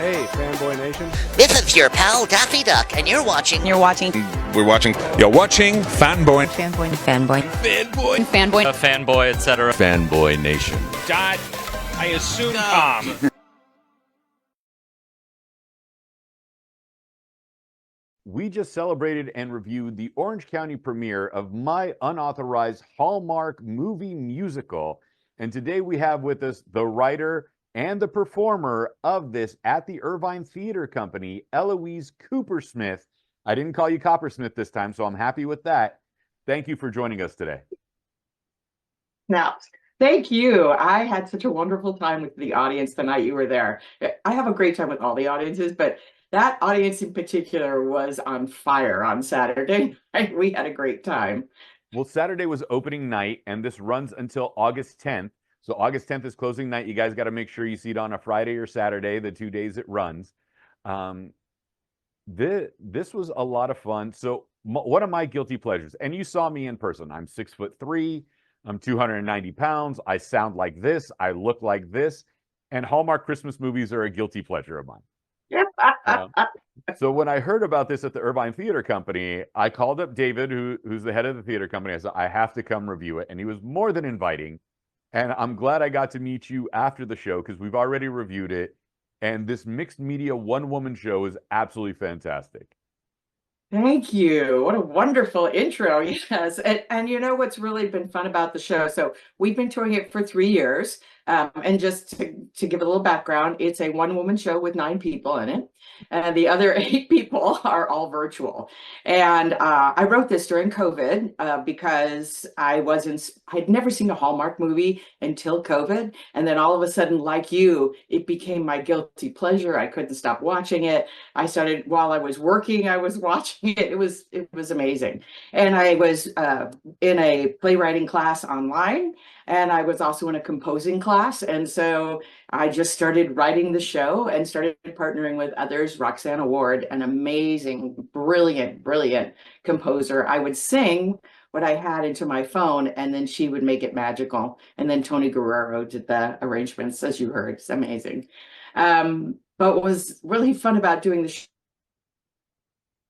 Hey, Fanboy Nation. This is your pal Daffy Duck, and you're watching. You're watching. We're watching. You're watching Fanboy. Fanboy. Fanboy. Fanboy. Fanboy. A fanboy, etc. Fanboy Nation. Dot, I assume Tom. We just celebrated and reviewed the Orange County premiere of my unauthorized Hallmark movie musical. And today we have with us the writer and the performer of this at the Irvine Theater Company, Eloise Coopersmith. I didn't call you Coppersmith this time, so I'm happy with that. Thank you for joining us today. Now, thank you. I had such a wonderful time with the audience the night you were there. I have a great time with all the audiences, but that audience in particular was on fire on Saturday. We had a great time. Well, Saturday was opening night, and this runs until August 10th. So August 10th is closing night. You guys got to make sure you see it on a Friday or Saturday, the 2 days it runs. This was a lot of fun. So one of my guilty pleasures, and you saw me in person. I'm 6'3", I'm 290 pounds. I sound like this. I look like this. And Hallmark Christmas movies are a guilty pleasure of mine. So when I heard about this at the Irvine Theater Company, I called up David, who's the head of the theater company. I said, I have to come review it. And he was more than inviting. And I'm glad I got to meet you after the show because we've already reviewed it. And this mixed media one-woman show is absolutely fantastic. Thank you. What a wonderful intro. Yes. And you know what's really been fun about the show? So we've been touring it for 3 years. And just to give a little background, it's a one-woman show with 9 people in it. And the other 8 people are all virtual. And I wrote this during COVID because I'd never seen a Hallmark movie until COVID. And then all of a sudden, like you, it became my guilty pleasure. I couldn't stop watching it. I started while I was working, I was watching it. It was amazing. And I was in a playwriting class online. And I was also in a composing class. And so I just started writing the show and started partnering with others. Roxanne Ward, an amazing, brilliant composer. I would sing what I had into my phone, and then she would make it magical. And then Tony Guerrero did the arrangements, as you heard. It's amazing. But what was really fun about doing the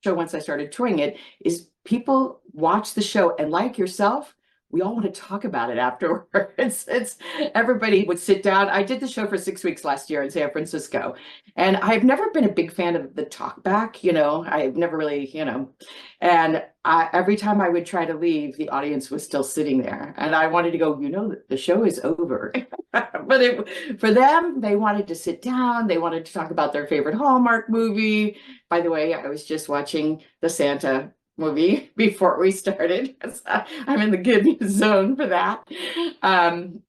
show once I started touring it is people watch the show, and like yourself, we all want to talk about it afterwards. It's everybody would sit down. I did the show for 6 weeks last year in San Francisco, and I've never been a big fan of the talk back. I've never really, and every time I would try to leave, the audience was still sitting there, and I wanted to go, the show is over. But for them, they wanted to sit down. They wanted to talk about their favorite Hallmark movie. By the way, I was just watching the Santa movie before we started. I'm in the good zone for that.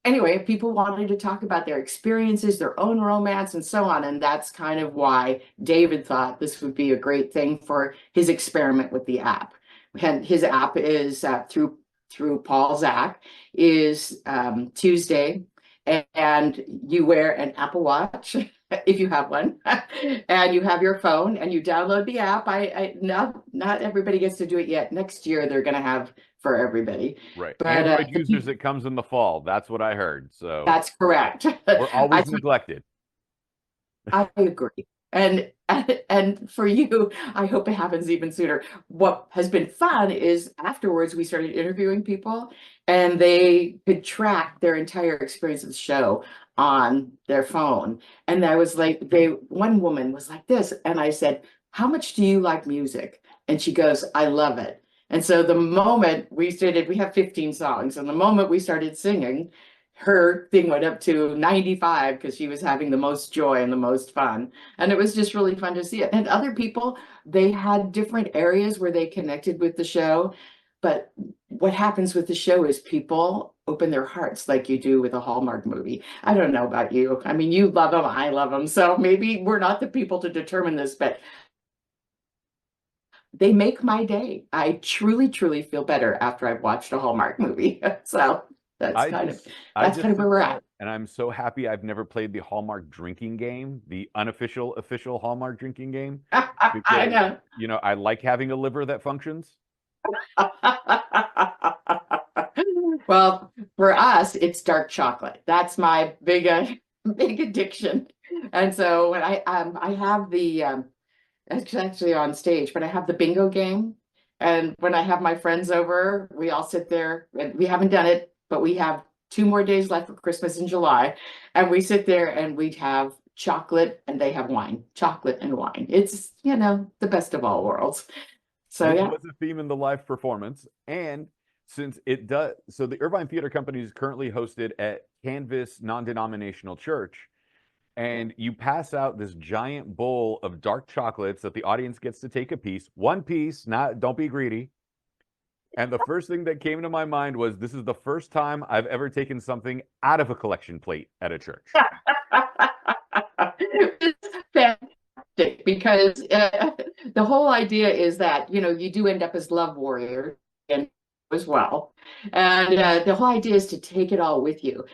Anyway, people wanted to talk about their experiences, their own romance, and so on. And that's kind of why David thought this would be a great thing for his experiment with the app. And his app is through Paul Zach is Tuesday, and you wear an Apple Watch if you have one, and you have your phone, and you download the app. Not everybody gets to do it yet. Next year they're going to have for everybody. Right. But Android users, it comes in the fall. That's what I heard. So that's correct. We're always neglected. I agree. And for you, I hope it happens even sooner. What has been fun is afterwards we started interviewing people, and they could track their entire experience of the show on their phone. And I was like, one woman was like this, and I said, how much do you like music? And she goes, I love it. And so the moment we have 15 songs, and the moment we started singing, her thing went up to 95 because she was having the most joy and the most fun. And it was just really fun to see it. And other people, they had different areas where they connected with the show. But what happens with the show is people open their hearts like you do with a Hallmark movie. I don't know about you. I mean, you love them, I love them. So maybe we're not the people to determine this, but they make my day. I truly feel better after I've watched a Hallmark movie. So that's kind of where we're at. And I'm so happy I've never played the Hallmark drinking game, the unofficial, official Hallmark drinking game. Because, I know. I like having a liver that functions. Well, for us, it's dark chocolate. That's my big addiction. And so when I have the it's actually on stage, but I have the bingo game. And when I have my friends over, we all sit there, and we haven't done it, but we have 2 more days left for Christmas in July. And we sit there and we have chocolate and they have wine, chocolate and wine. It's, the best of all worlds. So Which yeah. was a theme in the live performance. And since it does, so the Irvine Theater Company is currently hosted at Canvas Non-Denominational Church. And you pass out this giant bowl of dark chocolates that the audience gets to take a piece, one piece, don't be greedy. And the first thing that came to my mind was, this is the first time I've ever taken something out of a collection plate at a church. It's fantastic because the whole idea is that, you do end up as love warrior and as well. And the whole idea is to take it all with you.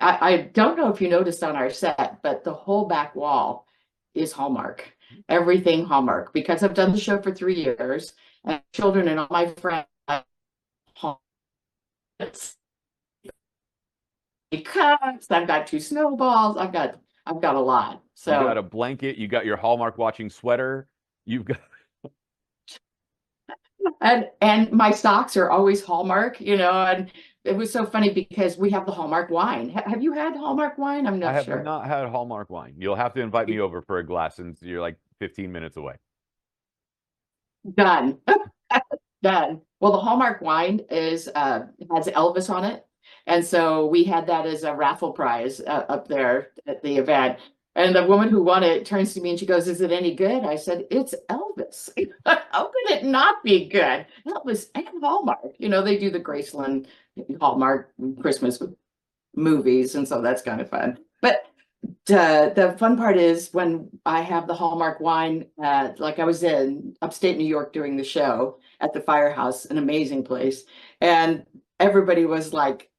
I don't know if you noticed on our set, but the whole back wall is Hallmark. Everything Hallmark, because I've done the show for 3 years, and children and all my friends have Hallmark. Cups, I've got 2 snowballs, I've got a lot. So you got a blanket, you got your Hallmark watching sweater, you've got and my socks are always Hallmark, and it was so funny because we have the Hallmark wine. Have you had Hallmark wine? I'm not sure. I have not had Hallmark wine. You'll have to invite me over for a glass since you're like 15 minutes away. Done. Done. Well, the Hallmark wine has Elvis on it. And so we had that as a raffle prize up there at the event. And the woman who won it turns to me and she goes, "Is it any good?" I said, "It's Elvis." How could it not be good? Elvis and Hallmark. They do the Graceland Hallmark Christmas movies. And so that's kind of fun. But the fun part is when I have the Hallmark wine, like I was in upstate New York during the show at the Firehouse, an amazing place. And everybody was like,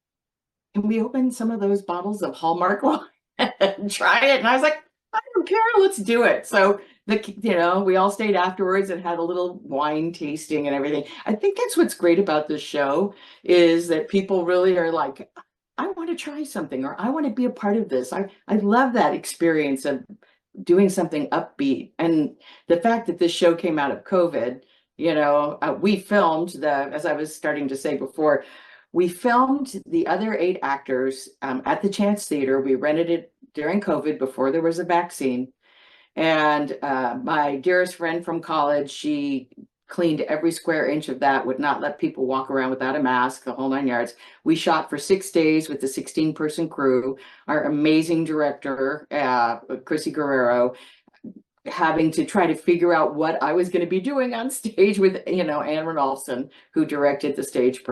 "Can we open some of those bottles of Hallmark wine and try it?" And I was like, "I don't care, let's do it." So we all stayed afterwards and had a little wine tasting and everything. I think that's what's great about this show is that people really are like, "I want to try something," or "I want to be a part of this." I love that experience of doing something upbeat. And the fact that this show came out of COVID, we filmed as I was starting to say before, we filmed the other 8 actors at the Chance Theater. We rented it during COVID before there was a vaccine. And my dearest friend from college, she cleaned every square inch of that, would not let people walk around without a mask, the whole 9 yards. We shot for 6 days with the 16-person crew. Our amazing director, Chrissy Guerrero, having to try to figure out what I was going to be doing on stage with, Anne Renolfson, who directed the stage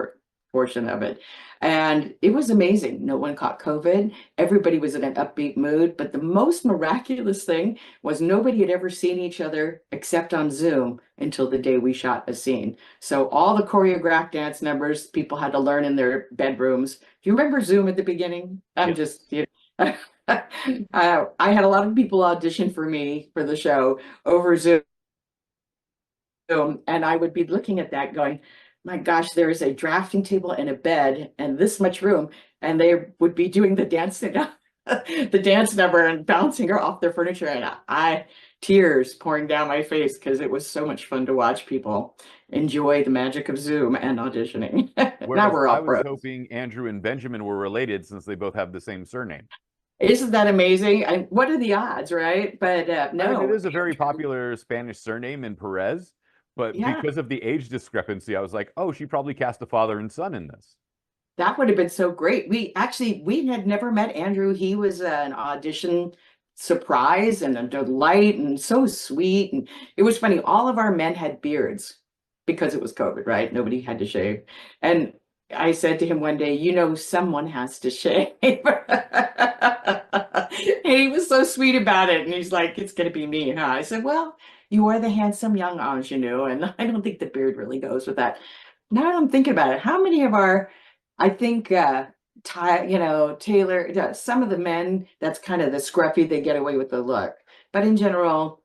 portion of it. And it was amazing. No one caught COVID. Everybody was in an upbeat mood. But the most miraculous thing was nobody had ever seen each other except on Zoom until the day we shot a scene. So all the choreographed dance numbers people had to learn in their bedrooms. Do you remember Zoom at the beginning? I'm just, I had a lot of people audition for me for the show over Zoom. And I would be looking at that going, "My gosh, there is a drafting table and a bed and this much room." And they would be doing the dance number and bouncing her off their furniture. And tears pouring down my face because it was so much fun to watch people enjoy the magic of Zoom and auditioning. Now we're all I was pros. hoping Andrew and Benjamin were related since they both have the same surname. Isn't that amazing? And what are the odds, right? But no. It is a very popular Spanish surname in Perez. But because of the age discrepancy, I was like, oh, she probably cast a father and son in this. That would have been so great. We had never met Andrew. He was an audition surprise and a delight and so sweet. And it was funny. All of our men had beards because it was COVID, right? Nobody had to shave. And I said to him one day, someone has to shave. And he was so sweet about it. And he's like, "It's going to be me, huh?" I said, "Well, you are the handsome young ingenue, and I don't think the beard really goes with that." Now that I'm thinking about it, how many of I think, Taylor, some of the men, that's kind of the scruffy, they get away with the look. But in general,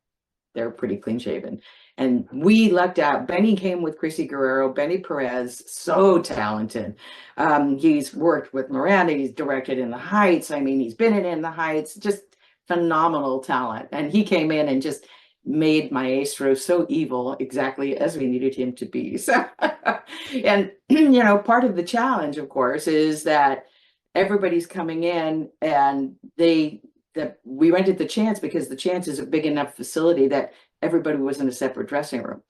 they're pretty clean shaven. And we lucked out. Benny came with Chrissy Guerrero, Benny Perez, so talented. He's worked with Miranda. He's directed In the Heights. I mean, he's been in The Heights. Just phenomenal talent. And he came in and just made Maestro so evil, exactly as we needed him to be. So, and part of the challenge, of course, is that everybody's coming in, and we rented the Chance because the Chance is a big enough facility that everybody was in a separate dressing room.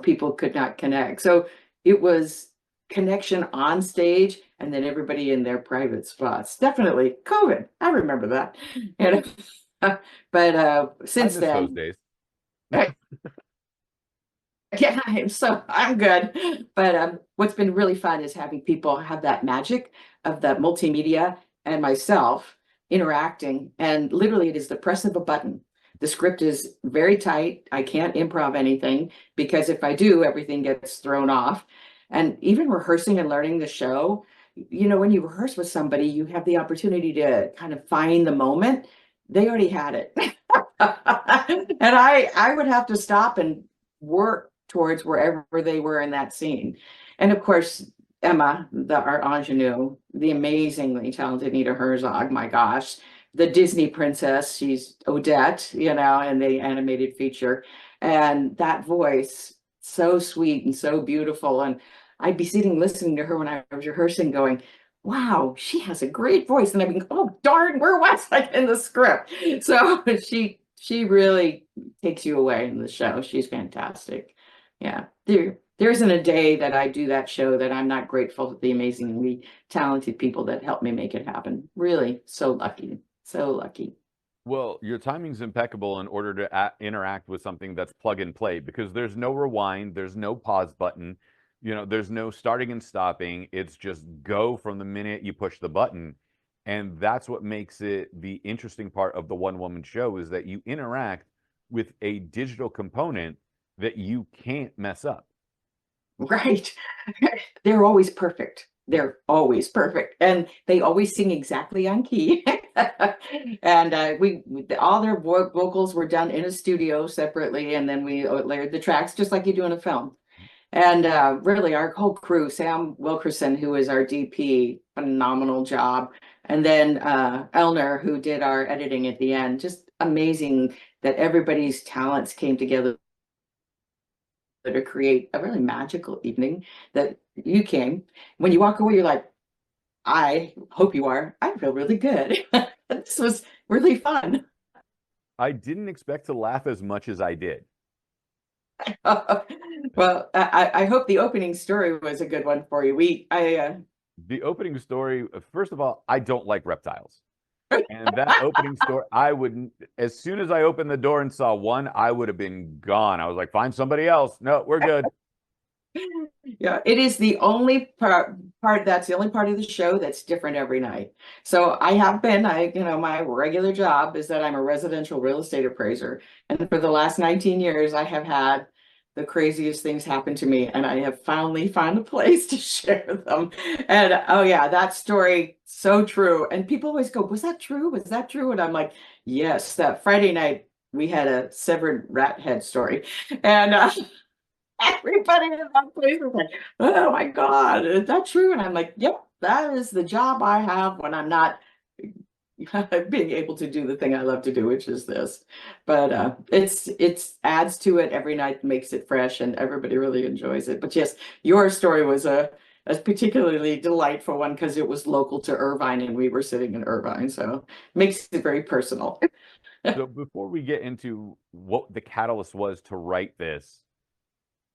People could not connect. So it was connection on stage and then everybody in their private spots. Definitely COVID. I remember that. But since I miss then, those days. yeah, I'm good. But what's been really fun is having people have that magic of the multimedia and myself interacting. And literally it is the press of a button. The script is very tight. I can't improv anything because if I do, everything gets thrown off. And even rehearsing and learning the show, when you rehearse with somebody, you have the opportunity to kind of find the moment. They already had it. And I would have to stop and work towards wherever they were in that scene. And of course, Emma, our ingenue, the amazingly talented Nita Herzog, my gosh, the Disney princess, she's Odette, in the animated feature. And that voice, so sweet and so beautiful. And I'd be sitting listening to her when I was rehearsing going, wow, she has a great voice. And I'd be going, oh, darn, where was I in the script? So she really takes you away in the show. She's fantastic. Yeah, there isn't a day that I do that show that I'm not grateful to the amazingly talented people that helped me make it happen. Really, so lucky, so lucky. Well, your timing's impeccable in order to interact with something that's plug and play, because there's no rewind, there's no pause button, there's no starting and stopping. It's just go from the minute you push the button. And that's what makes it the interesting part of the one-woman show, is that you interact with a digital component that you can't mess up. Right. They're always perfect. They're always perfect. And they always sing exactly on key. And we all their vocals were done in a studio separately, and then we layered the tracks just like you do in a film. And really, our whole crew, Sam Wilkerson, who is our DP, phenomenal job. And then Elner, who did our editing at the end, just amazing that everybody's talents came together to create a really magical evening. That you came. When you walk away, you're like, I hope you are. I feel really good. This was really fun. I didn't expect to laugh as much as I did. Well, I hope the opening story was a good one for you. The opening story, first of all, I don't like reptiles. And that opening story, as soon as I opened the door and saw one, I would have been gone. I was like, find somebody else. No, we're good. Yeah, it is the only part that's the only part of the show that's different every night. So my regular job is that I'm a residential real estate appraiser. And for the last 19 years, I have had the craziest things happen to me, and I have finally found a place to share them. And oh yeah, that story, so true. And people always go, was that true? Was that true? And I'm like, yes, that Friday night we had a severed rat head story. And everybody in that place was like, oh my God, is that true? And I'm like, yep, that is the job I have when I'm not being able to do the thing I love to do, which is this. But it's adds to it every night, makes it fresh, and everybody really enjoys it. But yes, your story was a particularly delightful one because it was local to Irvine and we were sitting in Irvine, so makes it very personal. So before we get into what the catalyst was to write this,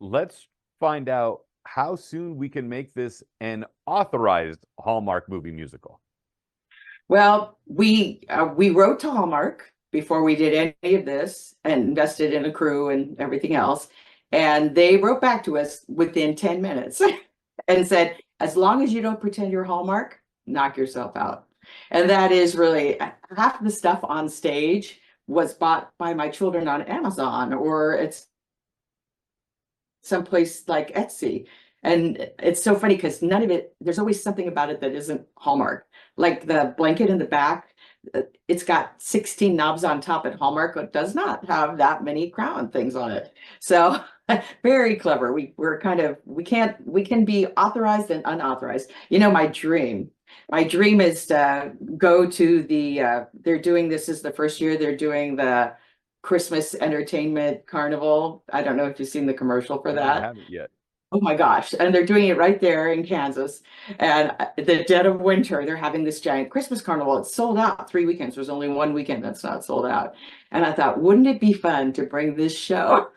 let's find out how soon we can make this an authorized Hallmark movie musical. Well, we wrote to Hallmark before we did any of this and invested in a crew and everything else. And they wrote back to us within 10 minutes and said, as long as you don't pretend you're Hallmark, knock yourself out. And that is really half the stuff on stage was bought by my children on Amazon, or it's someplace like Etsy. And it's so funny because none of it, there's always something about it that isn't Hallmark. Like the blanket in the back, it's got 16 knobs on top at Hallmark, but does not have that many crown things on it. So very clever. We can be authorized and unauthorized. My dream My dream is to go to the, they're doing, this is the first year they're doing the Christmas entertainment carnival. I don't know if you've seen the commercial for No, I that. haven't yet. Oh my gosh. And they're doing it right there in Kansas. And the dead of winter, they're having this giant Christmas carnival. It's sold out 3 weekends. There's only one weekend that's not sold out. And I thought, wouldn't it be fun to bring this show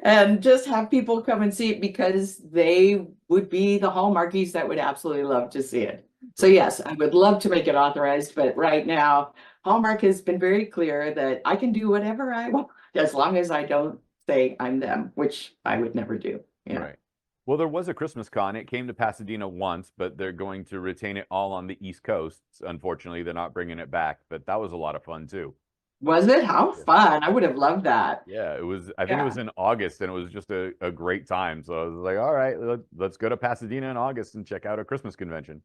and just have people come and see it, because they would be the Hallmarkies that would absolutely love to see it. So yes, I would love to make it authorized, but right now Hallmark has been very clear that I can do whatever I want as long as I don't say I'm them, which I would never do. Yeah. Right. Well, there was a Christmas con. It came to Pasadena once, but they're going to retain it all on the East Coast. Unfortunately, they're not bringing it back, but that was a lot of fun too. Was it? How Yeah. fun. I would have loved that. Yeah, it was, I think it was in August, and it was just a great time. So I was like, all right, let's go to Pasadena in August and check out a Christmas convention.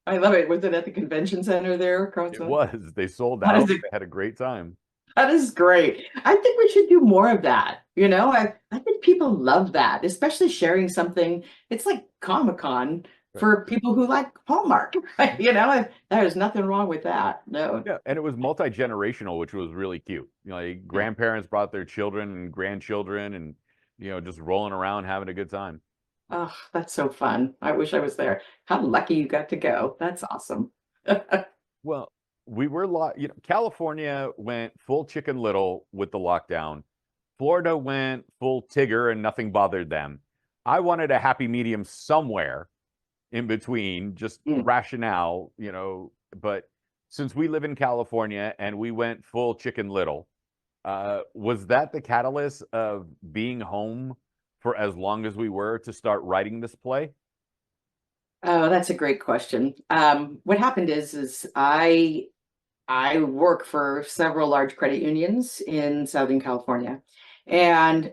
I love it. Was it at the convention center there across It the- was. They sold How out. does it- They had a great time. That is great. I think we should do more of that. You know, I think people love that, especially sharing something. It's like Comic-Con for people who like Hallmark. You know, there's nothing wrong with that. No. Yeah, and it was multi-generational, which was really cute. You know, like grandparents brought their children and grandchildren, and just rolling around having a good time. Oh, that's so fun. I wish I was there. How lucky you got to go. That's awesome. Well, we were California went full Chicken Little with the lockdown. Florida went full Tigger and nothing bothered them. I wanted a happy medium somewhere in between, just rationale, but since we live in California and we went full Chicken Little, was that the catalyst of being home for as long as we were to start writing this play? Oh, that's a great question. What happened is I work for several large credit unions in Southern California, and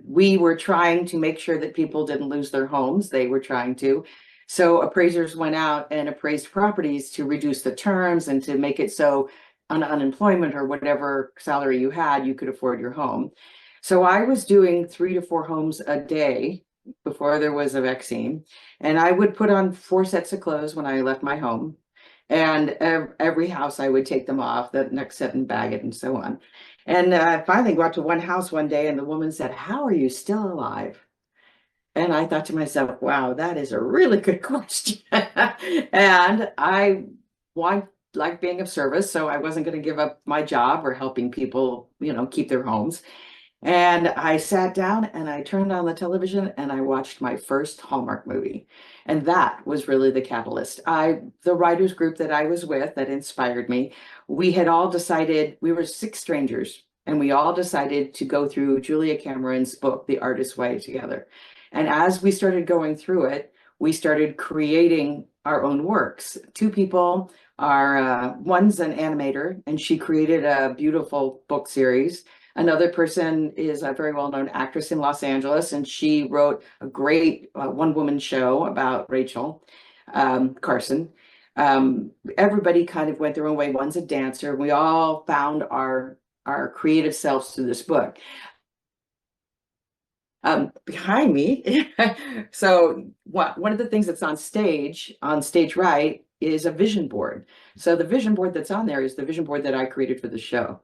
we were trying to make sure that people didn't lose their homes. They were trying to. So appraisers went out and appraised properties to reduce the terms and to make it so on unemployment or whatever salary you had, you could afford your home. So I was doing 3 to 4 homes a day before there was a vaccine. And I would put on 4 sets of clothes when I left my home. And every house I would take them off, the next set and bag it and so on. And I finally got to one house one day and the woman said, "How are you still alive?" And I thought to myself, wow, that is a really good question. And I like being of service, so I wasn't going to give up my job or helping people, keep their homes. And I sat down and I turned on the television and I watched my first Hallmark movie. And that was really the catalyst. The writers group that I was with that inspired me, we had all decided, we were 6 strangers, and we all decided to go through Julia Cameron's book, The Artist's Way, together. And as we started going through it, we started creating our own works. 2 people are, one's an animator, and she created a beautiful book series. Another person is a very well-known actress in Los Angeles, and she wrote a great one-woman show about Rachel Carson. Everybody kind of went their own way. One's a dancer. We all found our creative selves through this book. Behind me, so one of the things that's on stage right, is a vision board. So the vision board that's on there is the vision board that I created for the show.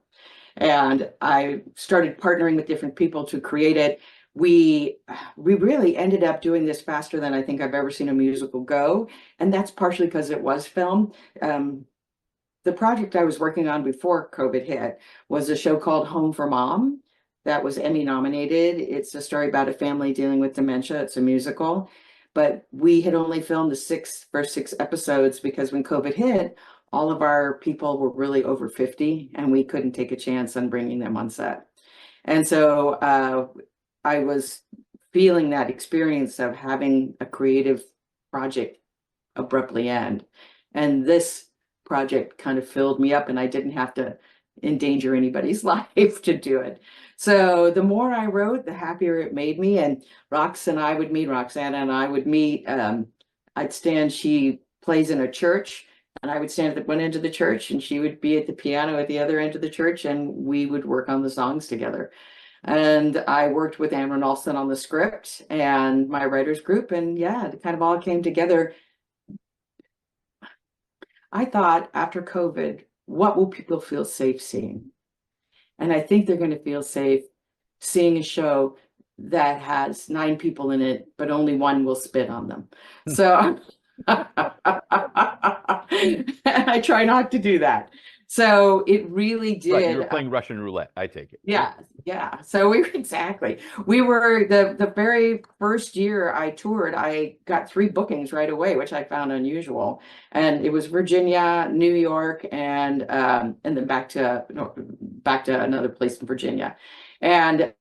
And I started partnering with different people to create it. We really ended up doing this faster than I think I've ever seen a musical go. And that's partially because it was filmed. The project I was working on before COVID hit was a show called Home for Mom that was Emmy nominated. It's a story about a family dealing with dementia. It's a musical. But we had only filmed the first 6 episodes because when COVID hit, all of our people were really over 50 and we couldn't take a chance on bringing them on set. And so I was feeling that experience of having a creative project abruptly end. And this project kind of filled me up and I didn't have to endanger anybody's life to do it. So the more I wrote, the happier it made me. And Roxanna and I would meet. I'd stand, she plays in a church, and I would stand at one end of the church and she would be at the piano at the other end of the church, and we would work on the songs together. And I worked with Amron Alston on the script and my writers group. And yeah, it kind of all came together I thought after COVID, what will people feel safe seeing? And I think they're going to feel safe seeing a show that has 9 people in it, but only one will spit on them. So I try not to do that. So it really Right, you did. were playing Russian roulette, I take it. Yeah, yeah. So we exactly. We were the very first year I toured, I got 3 bookings right away, which I found unusual. And it was Virginia, New York, and then back to no, back to another place in Virginia. And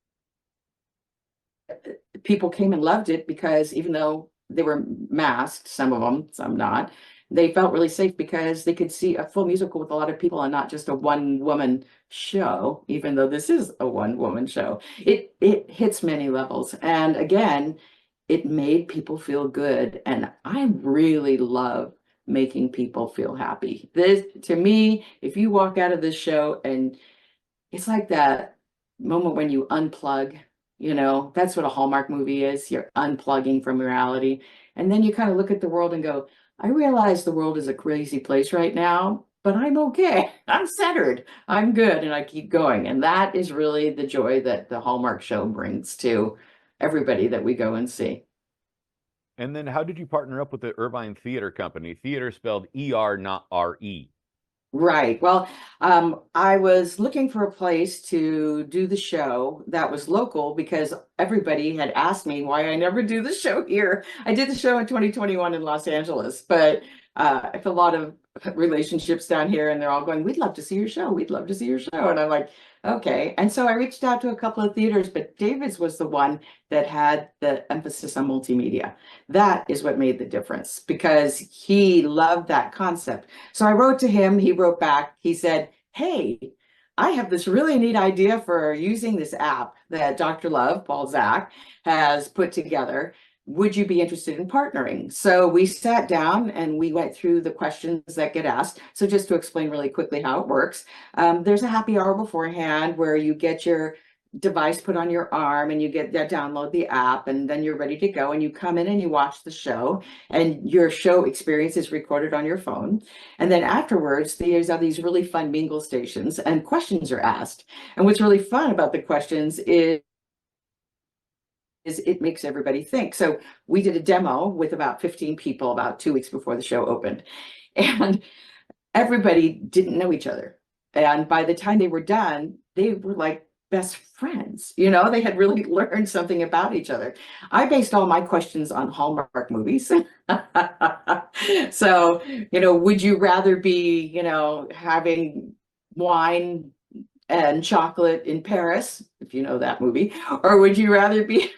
people came and loved it because even though they were masked, some of them, some not, they felt really safe because they could see a full musical with a lot of people and not just a one woman show, even though this is a one woman show. It hits many levels. And again, it made people feel good. And I really love making people feel happy. This, to me, if you walk out of this show and it's like that moment when you unplug, that's what a Hallmark movie is. You're unplugging from reality. And then you kind of look at the world and go, I realize the world is a crazy place right now, but I'm okay. I'm centered. I'm good. And I keep going. And that is really the joy that the Hallmark show brings to everybody that we go and see. And then how did you partner up with the Irvine Theater Company? Theater spelled E-R, not R-E. Right. Well, I was looking for a place to do the show that was local because everybody had asked me why I never do the show here. I did the show in 2021 in Los Angeles, but I have a lot of relationships down here and they're all going, we'd love to see your show. We'd love to see your show. And I'm like, okay. And so I reached out to a couple of theaters, but David's was the one that had the emphasis on multimedia. That is what made the difference because he loved that concept. So I wrote to him, he wrote back, he said, hey, I have this really neat idea for using this app that Dr. Love, Paul Zach, has put together. Would you be interested in partnering? So we sat down and we went through the questions that get asked. So just to explain really quickly how it works, there's a happy hour beforehand where you get your device put on your arm and you get that download the app and then you're ready to go and you come in and you watch the show and your show experience is recorded on your phone. And then afterwards, there's these really fun mingle stations and questions are asked. And what's really fun about the questions is it makes everybody think. So we did a demo with about 15 people about 2 weeks before the show opened. And everybody didn't know each other. And by the time they were done, they were like best friends. They had really learned something about each other. I based all my questions on Hallmark movies. So, would you rather be, having wine and chocolate in Paris, if you know that movie, or would you rather be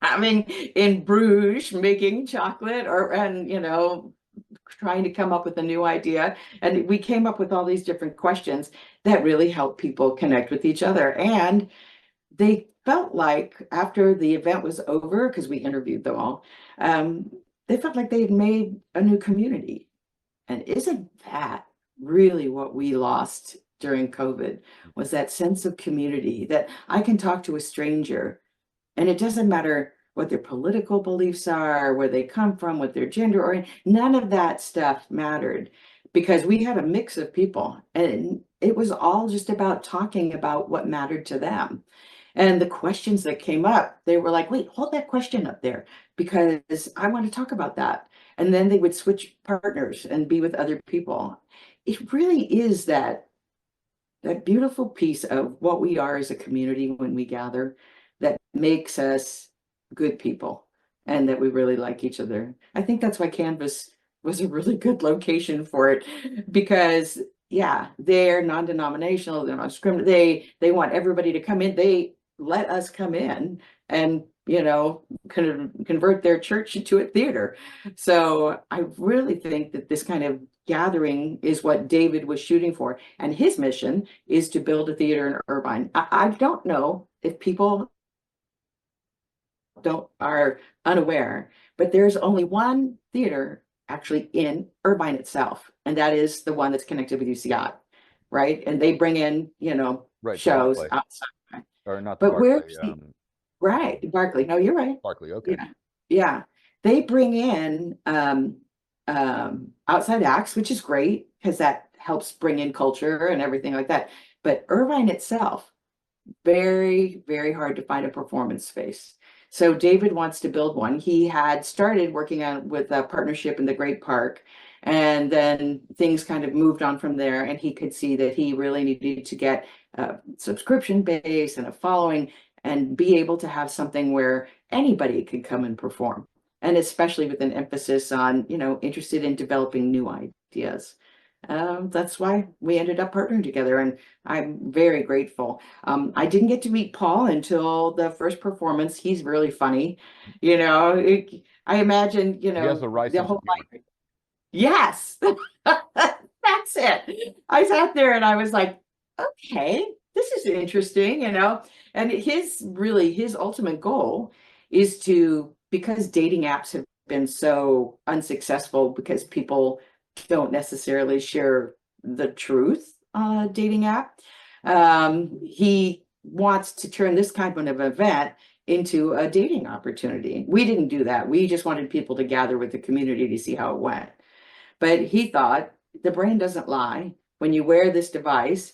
having in Bruges making chocolate trying to come up with a new idea. And we came up with all these different questions that really help people connect with each other. And they felt like after the event was over, because we interviewed them all, they felt like they had made a new community. And isn't that really what we lost during COVID, was that sense of community that I can talk to a stranger and it doesn't matter what their political beliefs are, where they come from, what their gender, or none of that stuff mattered because we had a mix of people and it was all just about talking about what mattered to them. And the questions that came up, they were like, wait, hold that question up there because I want to talk about that. And then they would switch partners and be with other people. It really is that beautiful piece of what we are as a community when we gather that makes us good people and that we really like each other. I think that's why Canvas was a really good location for it because yeah, they're non-denominational, they're not discriminatory, they want everybody to come in, they let us come in and kind of convert their church into a theater. So I really think that this kind of gathering is what David was shooting for, and his mission is to build a theater in Irvine. I don't know if people are unaware, but there's only one theater actually in Irvine itself, and that is the one that's connected with UCI, right? And they bring in, Right, shows Barclay. outside. Or not But Barclay, where's right, Barclay? No, you're right. Barclay, okay. Yeah, they bring in outside acts, which is great because that helps bring in culture and everything like that. But Irvine itself, very, very hard to find a performance space. So David wants to build one. He had started working on with a partnership in the Great Park, and then things kind of moved on from there. And he could see that he really needed to get a subscription base and a following and be able to have something where anybody could come and perform. And especially with an emphasis on, interested in developing new ideas. That's why we ended up partnering together, and I'm very grateful. I didn't get to meet Paul until the first performance. He's really funny. I imagine, He has a right the sense of whole humor. yes, that's it. I sat there and I was like, okay, this is interesting, and his ultimate goal is to, because dating apps have been so unsuccessful because people don't necessarily share the truth on a dating app. He wants to turn this kind of an event into a dating opportunity. We didn't do that. We just wanted people to gather with the community to see how it went. But he thought the brain doesn't lie. When you wear this device,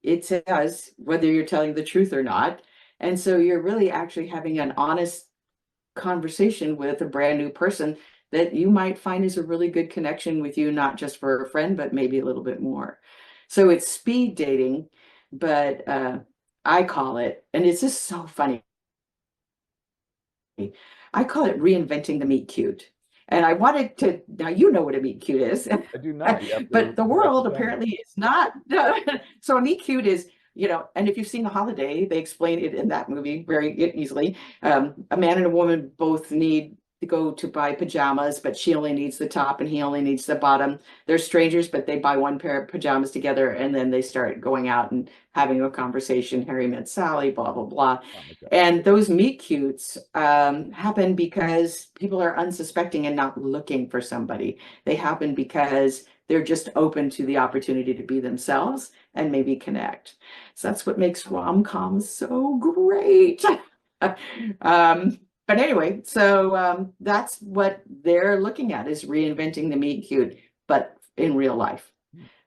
it says whether you're telling the truth or not. And so you're really actually having an honest conversation with a brand new person that you might find is a really good connection with you, not just for a friend, but maybe a little bit more. So it's speed dating, but I call it, and it's just so funny, I call it reinventing the meet cute. And I wanted to, now you know what a meet cute is. I do not. But the you have world to tell me. apparently is not. So a meet cute is, and if you've seen The Holiday, they explain it in that movie very easily. A man and a woman both need to go to buy pajamas, but she only needs the top and he only needs the bottom. They're strangers, but they buy one pair of pajamas together, and then they start going out and having a conversation. Harry met Sally, blah, blah, blah. Oh, okay. And those meet cutes happen because people are unsuspecting and not looking for somebody. They happen because they're just open to the opportunity to be themselves and maybe connect. So that's what makes rom-coms so great. But anyway, so that's what they're looking at, is reinventing the meet cute, but in real life.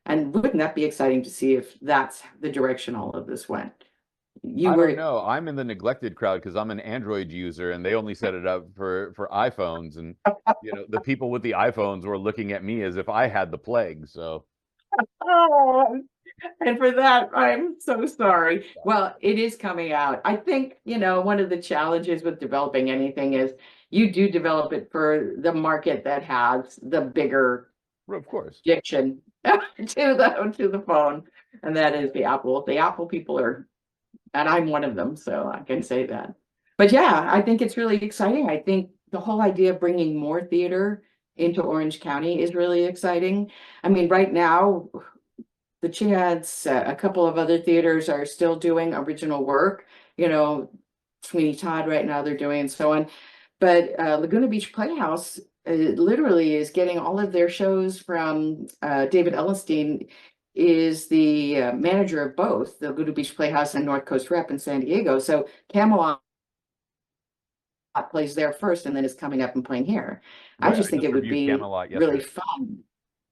And wouldn't that be exciting to see if that's the direction all of this went? I don't know. I'm in the neglected crowd because I'm an Android user, and they only set it up for iPhones. And the people with the iPhones were looking at me as if I had the plague. So, oh, and for that, I'm so sorry. Well, it is coming out. I think, one of the challenges with developing anything is you do develop it for the market that has the bigger, of course, addiction to the phone, and that is the Apple. The Apple people are, and I'm one of them, so I can say that. But yeah, I think it's really exciting. I think the whole idea of bringing more theater into Orange County is really exciting. I mean, right now, the Chads, a couple of other theaters are still doing original work. Sweeney Todd right now they're doing, and so on. But Laguna Beach Playhouse literally is getting all of their shows from David Ellenstein, is the manager of both the Laguna Beach Playhouse and North Coast Rep in San Diego. So Camelot plays there first and then is coming up and playing here. Right, I just think it would be really fun.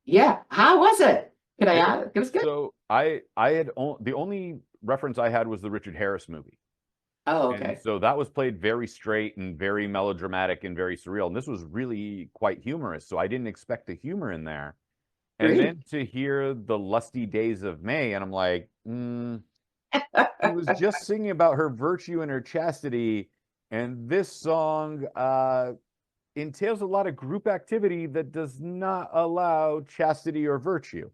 Yeah. How was it? Can I add? It was good. So I had the only reference I had was the Richard Harris movie. Oh, okay. And so that was played very straight and very melodramatic and very surreal. And this was really quite humorous. So I didn't expect the humor in there. And then to hear the lusty days of May, and I'm like, he was just singing about her virtue and her chastity. And this song entails a lot of group activity that does not allow chastity or virtue.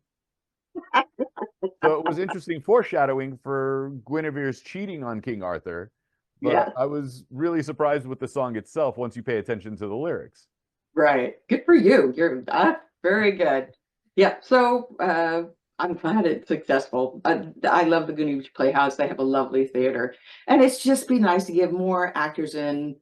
So it was interesting foreshadowing for Guinevere's cheating on King Arthur. But yeah, I was really surprised with the song itself once you pay attention to the lyrics. Right. Good for you. You're very good. Yeah. So I'm glad it's successful. I love the Laguna Beach Playhouse. They have a lovely theater. And it's just be nice to give more actors in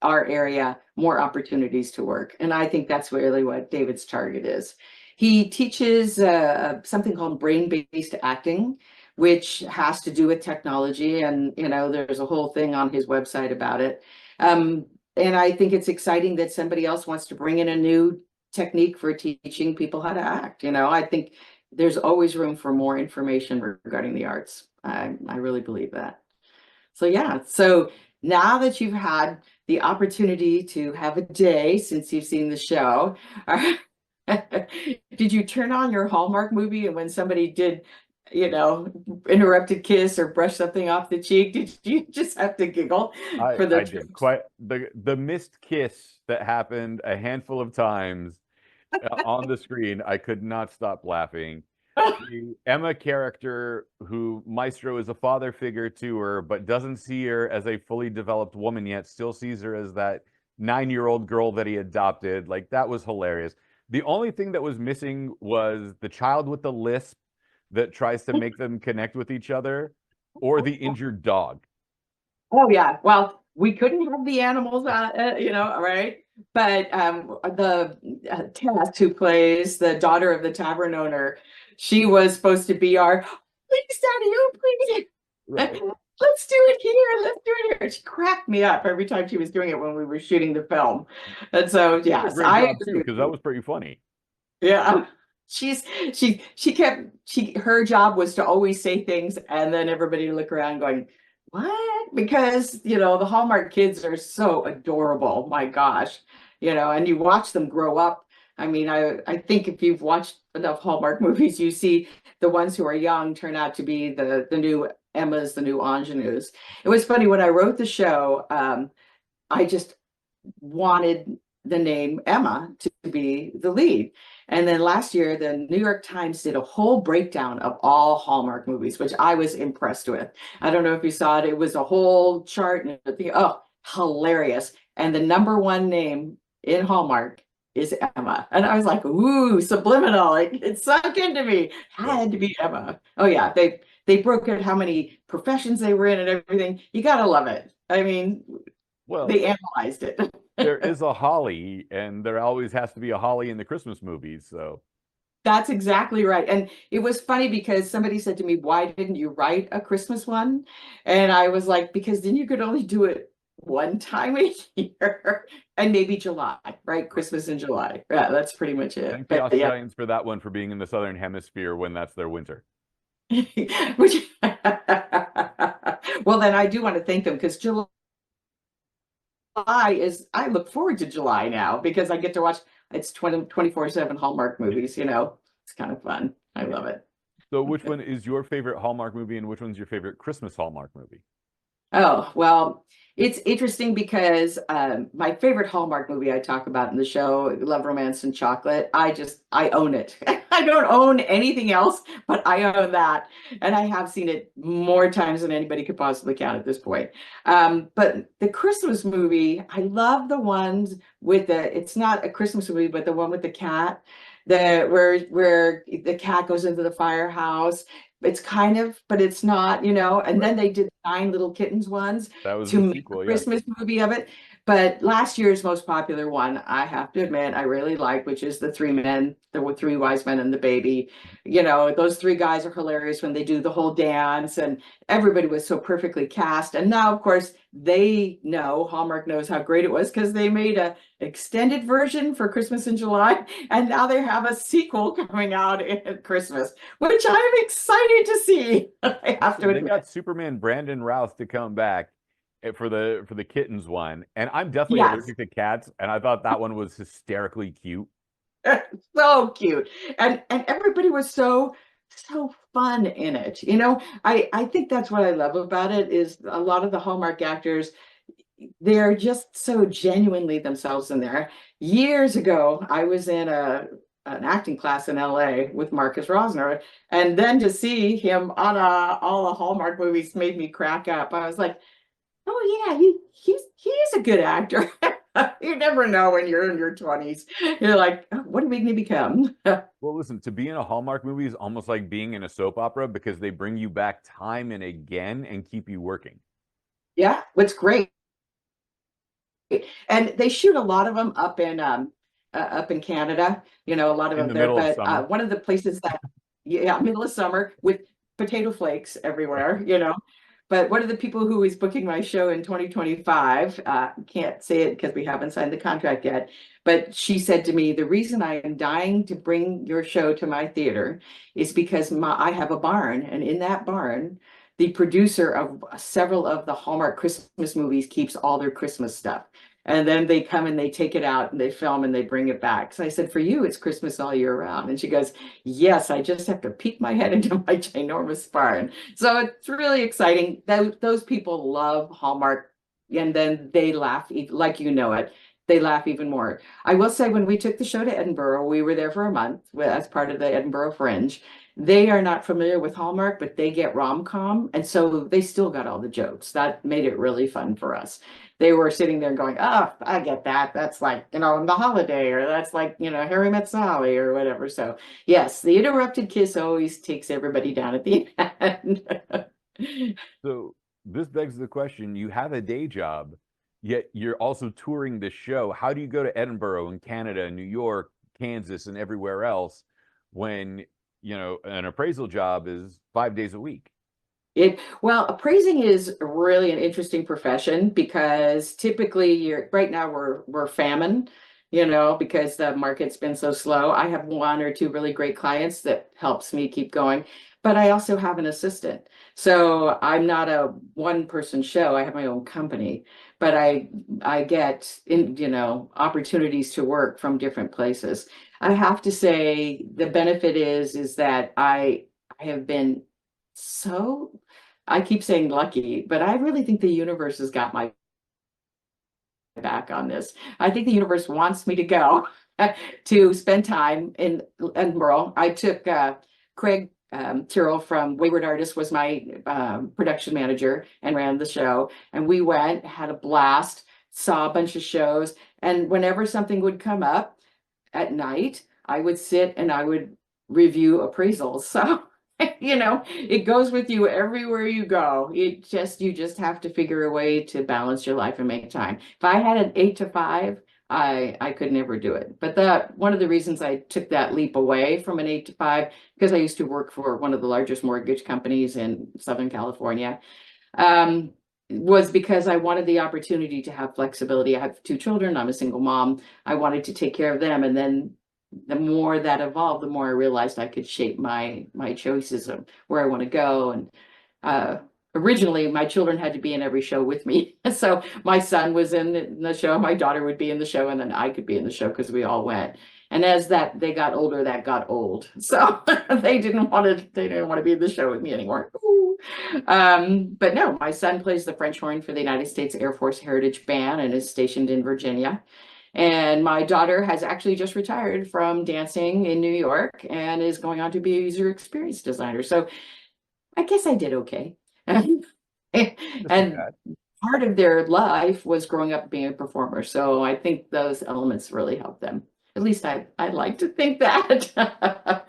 our area more opportunities to work. And I think that's really what David's target is. He teaches something called brain-based acting, which has to do with technology. And, there's a whole thing on his website about it. And I think it's exciting that somebody else wants to bring in a new technique for teaching people how to act. I think there's always room for more information regarding the arts. I really believe that. So yeah, so now that you've had the opportunity to have a day since you've seen the show, did you turn on your Hallmark movie and when somebody did, interrupted kiss or brush something off the cheek, did you just have to giggle for the I did quite the missed kiss that happened a handful of times on the screen. I could not stop laughing. The Emma character, who Maestro is a father figure to her, but doesn't see her as a fully developed woman yet, still sees her as that 9-year-old girl that he adopted. Like, that was hilarious. The only thing that was missing was the child with the lisp that tries to make them connect with each other, or the injured dog. Oh yeah, well, we couldn't have the animals, right? But the Tess, who plays the daughter of the tavern owner, she was supposed to be our, please, Daddy, oh, please, Right. let's do it here, let's do it here. She cracked me up every time she was doing it when we were shooting the film. And so, yes, Great job too, because that was pretty funny. Yeah. Her job was to always say things and then everybody look around going, what? Because, the Hallmark kids are so adorable. My gosh, and you watch them grow up. I mean, I think if you've watched enough Hallmark movies, you see the ones who are young turn out to be the new Emmas, the new ingenues. It was funny when I wrote the show, I just wanted the name Emma to be the lead. And then last year, the New York Times did a whole breakdown of all Hallmark movies, which I was impressed with. I don't know if you saw it. It was a whole chart and everything. Oh, hilarious. And the #1 name in Hallmark is Emma. And I was like, ooh, subliminal. It sunk into me. Had to be Emma. Oh yeah, they broke out how many professions they were in and everything. You gotta love it. I mean, well, they analyzed it. There is a holly, and there always has to be a holly in the Christmas movies. So that's exactly right. And it was funny because somebody said to me, why didn't you write a Christmas one? And I was like, because then you could only do it one time a year and maybe July, right? Christmas in July. Yeah, that's pretty much it. thank the But yeah. Australians for that one, for being in the Southern Hemisphere when that's their winter. Which, well, then I do want to thank them because July I look forward to July now because I get to watch, it's 24/7 Hallmark movies, it's kind of fun. I love it. So which one is your favorite Hallmark movie, and which one's your favorite Christmas Hallmark movie? Oh, well, it's interesting because my favorite Hallmark movie I talk about in the show, Love, Romance, and Chocolate, I own it. I don't own anything else, but I own that. And I have seen it more times than anybody could possibly count at this point. But the Christmas movie, I love the ones with it's not a Christmas movie, but the one with the cat, where the cat goes into the firehouse. It's kind of, but it's not, and then they did 9 Little Kittens ones That was to the make sequel, a yeah. Christmas movie of it. But last year's most popular one, I have to admit, I really like, which is the 3 men, the 3 wise men and the baby. Those 3 guys are hilarious when they do the whole dance, and everybody was so perfectly cast. And now, of course, Hallmark knows how great it was because they made a extended version for Christmas in July, and now they have a sequel coming out at Christmas, which I'm excited to see. I have to They admit. got Superman Brandon Routh to come back for the kittens one, and I'm definitely Yes. allergic to cats, and I thought that one was hysterically cute. So cute, and everybody was so fun in it. I think that's what I love about it is a lot of the Hallmark actors, they're just so genuinely themselves in there. Years ago, I was in an acting class in LA with Marcus Rosner, and then to see him on all the Hallmark movies made me crack up. I was like, oh yeah, he's a good actor. You never know when you're in your 20s. You're like, oh, what are we going to become? Well, listen, to be in a Hallmark movie is almost like being in a soap opera because they bring you back time and again and keep you working. Yeah, what's great. And they shoot a lot of them up in Canada, a lot of In them the there. middle of But summer. one of the places that, yeah, middle of summer with potato flakes everywhere, But one of the people who is booking my show in 2025, can't say it because we haven't signed the contract yet, but she said to me, the reason I am dying to bring your show to my theater is because I have a barn, and in that barn, the producer of several of the Hallmark Christmas movies keeps all their Christmas stuff. And then they come and they take it out and they film and they bring it back. So I said, for you, it's Christmas all year round. And she goes, yes, I just have to peek my head into my ginormous barn. So it's really exciting. Those people love Hallmark, and then they laugh, like you know it. They laugh even more. I will say, when we took the show to Edinburgh, we were there for a month as part of the Edinburgh Fringe. They are not familiar with Hallmark, but they get rom-com, and so they still got all the jokes. That made it really fun for us. They were sitting there going, oh, I get that. That's like, in The Holiday, or that's like, Harry Met Sally or whatever. So yes, the interrupted kiss always takes everybody down at the end. So this begs the question, you have a day job, yet you're also touring this show. How do you go to Edinburgh and Canada and New York, Kansas, and everywhere else when, an appraisal job is 5 days a week? Well, appraising is really an interesting profession, because typically right now we're famine, because the market's been so slow. I have one or two really great clients that helps me keep going, but I also have an assistant. So I'm not a one-person show. I have my own company, but I get opportunities to work from different places. I have to say the benefit is that I have been I keep saying lucky, but I really think the universe has got my back on this. I think the universe wants me to go to spend time in Edinburgh. I took Craig Tyrrell from Wayward Artist was my production manager and ran the show. And we went, had a blast, saw a bunch of shows. And whenever something would come up at night, I would sit and I would review appraisals. So it goes with you everywhere you go. You just have to figure a way to balance your life and make time. If I had an 8 to 5, I could never do it. But one of the reasons I took that leap away from an 8 to 5, because I used to work for one of the largest mortgage companies in Southern California, was because I wanted the opportunity to have flexibility. I have 2 children. I'm a single mom. I wanted to take care of them, and then the more that evolved, the more I realized I could shape my choices of where I want to go. And originally, my children had to be in every show with me. So my son was in the show, my daughter would be in the show, and then I could be in the show because we all went. And as they got older, that got old. So they didn't want to be in the show with me anymore. But no, my son plays the French horn for the United States Air Force Heritage Band and is stationed in Virginia. And my daughter has actually just retired from dancing in New York and is going on to be a user experience designer. So I guess I did okay. And part of their life was growing up being a performer. So I think those elements really helped them. At least I like to think that.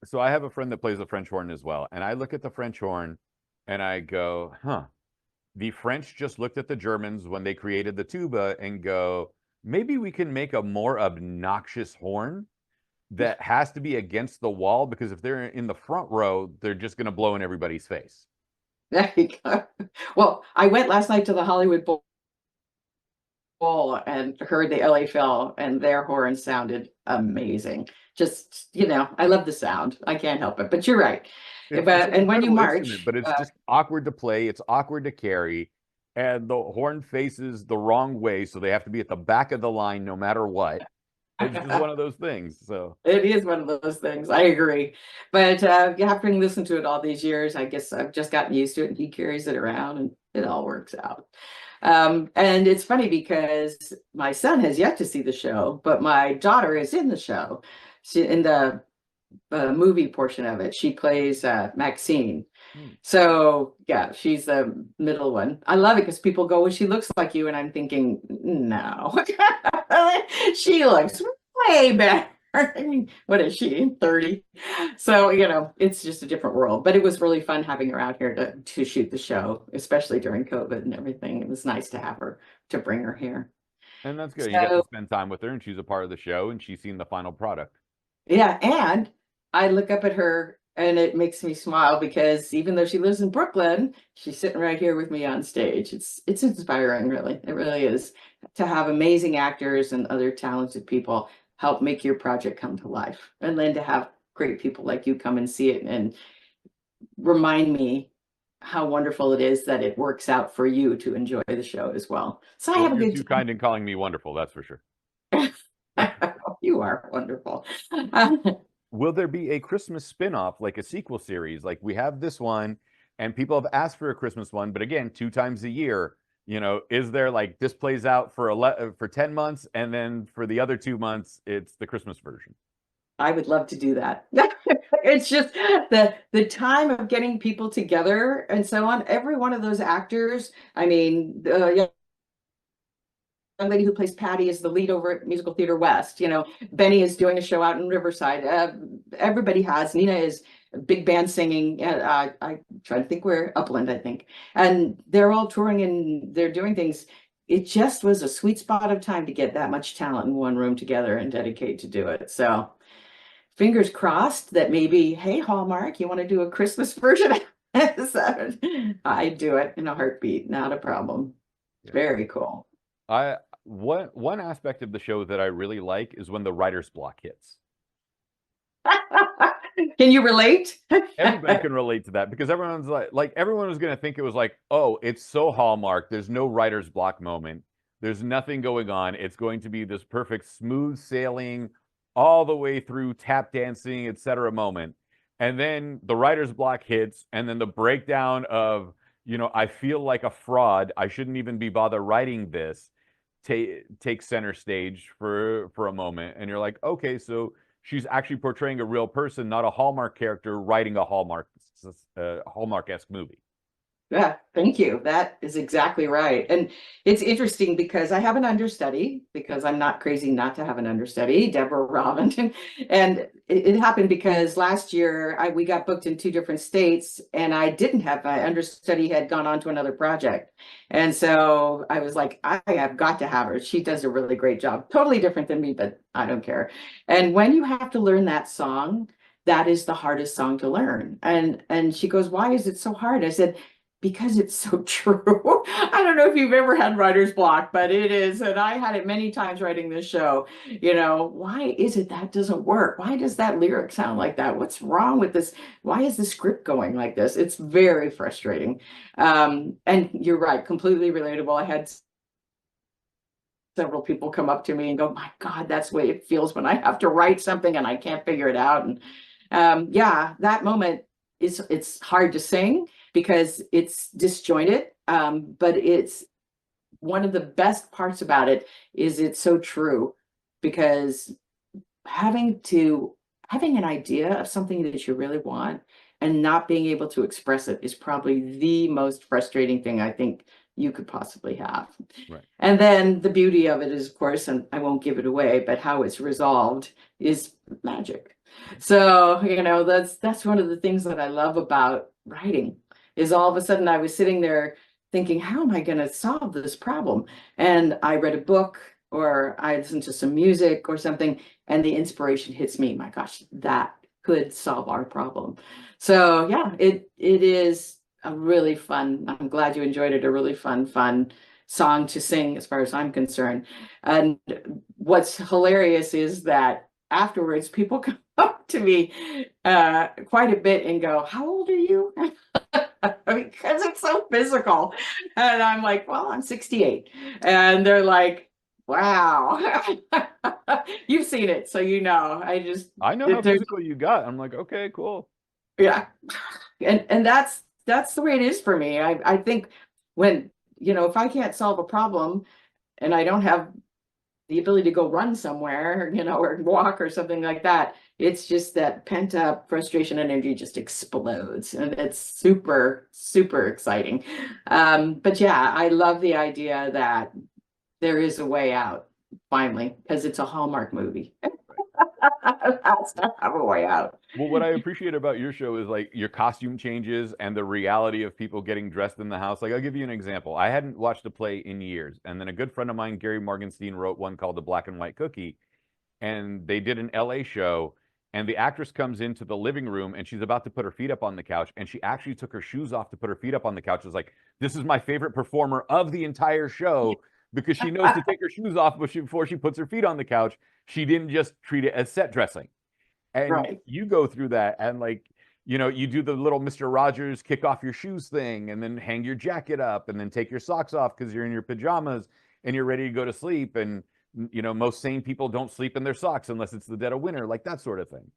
So I have a friend that plays the French horn as well. And I look at the French horn and I go, the French just looked at the Germans when they created the tuba and go, maybe we can make a more obnoxious horn that has to be against the wall, because if they're in the front row, they're just going to blow in everybody's face. There you go. Well, I went last night to the Hollywood Bowl and heard the LA Phil, and their horn sounded amazing. Just, I love the sound. I can't help it. But you're right. And when you march, but it's just awkward to play. It's awkward to carry. And the horn faces the wrong way, so they have to be at the back of the line no matter what. It's just one of those things. So it is one of those things. I agree. But you have to listen to it all these years. I guess I've just gotten used to it, and he carries it around and it all works out. And it's funny because my son has yet to see the show, but my daughter is in the show. In the movie portion of it, she plays Maxine. So yeah, she's the middle one. I love it because people go, well, she looks like you, and I'm thinking, no, she looks way better. I mean, what is she, 30? So it's just a different world. But it was really fun having her out here to shoot the show, especially during COVID and everything. It was nice to have her, to bring her here. And that's good. You get to spend time with her, and she's a part of the show, and she's seen the final product. Yeah, and I look up at her And it makes me smile because even though she lives in Brooklyn, she's sitting right here with me on stage. It's inspiring, really. It really is, to have amazing actors and other talented people help make your project come to life. And then to have great people like you come and see it and remind me how wonderful it is that it works out for you to enjoy the show as well. So I Well, have a you're good too time. kind in calling me wonderful, that's for sure. You are wonderful. Will there be a Christmas spin-off, like a sequel series? Like we have this one, and people have asked for a Christmas one, but again, 2 times a year. You know, is there like this plays out for 10 months, and then for the other 2 months, it's the Christmas version? I would love to do that. It's just the time of getting people together and so on. Every one of those actors, I mean, the young lady who plays Patty is the lead over at Musical Theater West. You know, Benny is doing a show out in Riverside. Everybody has. Nina is a big band singing. I try to think where Upland, I think, and they're all touring and they're doing things. It just was a sweet spot of time to get that much talent in one room together and dedicate to do it. So fingers crossed that maybe, hey, Hallmark, you want to do a Christmas version? So I'd do it in a heartbeat, not a problem. Yeah. Very cool. One aspect of the show that I really like is when the writer's block hits. Can you relate? Everybody can relate to that because everyone's like everyone was going to think it was like, oh, it's so Hallmark. There's no writer's block moment. There's nothing going on. It's going to be this perfect smooth sailing all the way through tap dancing, etc. moment. And then the writer's block hits, and then the breakdown of, you know, I feel like a fraud. I shouldn't even be bothered writing this. Take center stage for a moment, and you're like, okay, so she's actually portraying a real person, not a Hallmark character writing a Hallmark-esque movie. Yeah, thank you. That is exactly right. And it's interesting because I have an understudy, because I'm not crazy not to have an understudy, Deborah Robin. And it happened because last year we got booked in 2 different states, and I didn't have my understudy, had gone on to another project. And so I was like, I have got to have her. She does a really great job. Totally different than me, but I don't care. And when you have to learn that song, that is the hardest song to learn. And she goes, why is it so hard? I said, because it's so true. I don't know if you've ever had writer's block, but it is. And I had it many times writing this show. You know, why is it that doesn't work? Why does that lyric sound like that? What's wrong with this? Why is the script going like this? It's very frustrating. And you're right, completely relatable. I had several people come up to me and go, my God, that's the way it feels when I have to write something and I can't figure it out. And yeah, that moment it's hard to sing because it's disjointed, but it's one of the best parts about it is it's so true, because having an idea of something that you really want and not being able to express it is probably the most frustrating thing I think you could possibly have. Right. And then the beauty of it is, of course, and I won't give it away, but how it's resolved is magic. So, you know, that's one of the things that I love about writing, is all of a sudden I was sitting there thinking, how am I going to solve this problem? And I read a book, or I listened to some music or something, and the inspiration hits me. My gosh, that could solve our problem. So yeah, it is a really fun, I'm glad you enjoyed it, a really fun song to sing as far as I'm concerned. And what's hilarious is that afterwards people come up to me quite a bit and go, how old are you? Because it's so physical. And I'm like, well, I'm 68. And they're like, wow. You've seen it, so you know. I know how physical you got. I'm like, okay, cool. Yeah. And that's the way it is for me. I think when, you know, if I can't solve a problem and I don't have the ability to go run somewhere, you know, or walk or something like that, it's just that pent up frustration and energy just explodes, and it's super exciting. But yeah, I love the idea that there is a way out finally, because it's a Hallmark movie. That's to have a way out. Well, what I appreciate about your show is like your costume changes and the reality of people getting dressed in the house. Like, I'll give you an example. I hadn't watched a play in years, and then a good friend of mine, Gary Morgenstein, wrote one called The Black and White Cookie, and they did an LA show, and the actress comes into the living room and she's about to put her feet up on the couch, and she actually took her shoes off to put her feet up on the couch. It was like, this is my favorite performer of the entire show, because she knows to take her shoes off before she puts her feet on the couch. She didn't just treat it as set dressing. And Right. you go through that, and like, you know, you do the little Mr. Rogers kick off your shoes thing, and then hang your jacket up, and then take your socks off because you're in your pajamas and you're ready to go to sleep. And you know, most sane people don't sleep in their socks unless it's the dead of winter, like that sort of thing.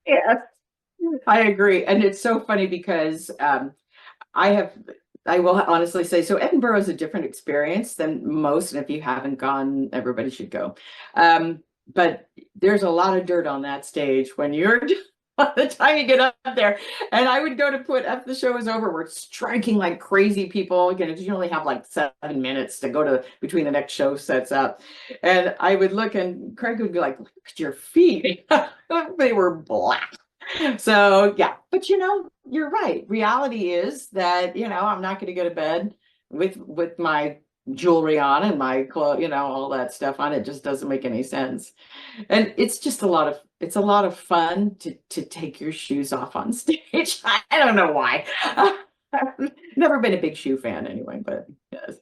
Yes, I agree. And it's so funny because I will honestly say, so Edinburgh is a different experience than most. And if you haven't gone, everybody should go. But there's a lot of dirt on that stage when you're by the time you get up there. And I would go to put, after the show was over, we're striking like crazy people. You know, you only have like 7 minutes to go to between the next show sets up. And I would look, and Craig would be like, look at your feet. They were black. So yeah, but you know, you're right. Reality is that, you know, I'm not going to go to bed with my jewelry on and my clothes, you know, all that stuff on. It just doesn't make any sense. And it's just a lot of fun to take your shoes off on stage. I don't know why. I've never been a big shoe fan anyway, but yes,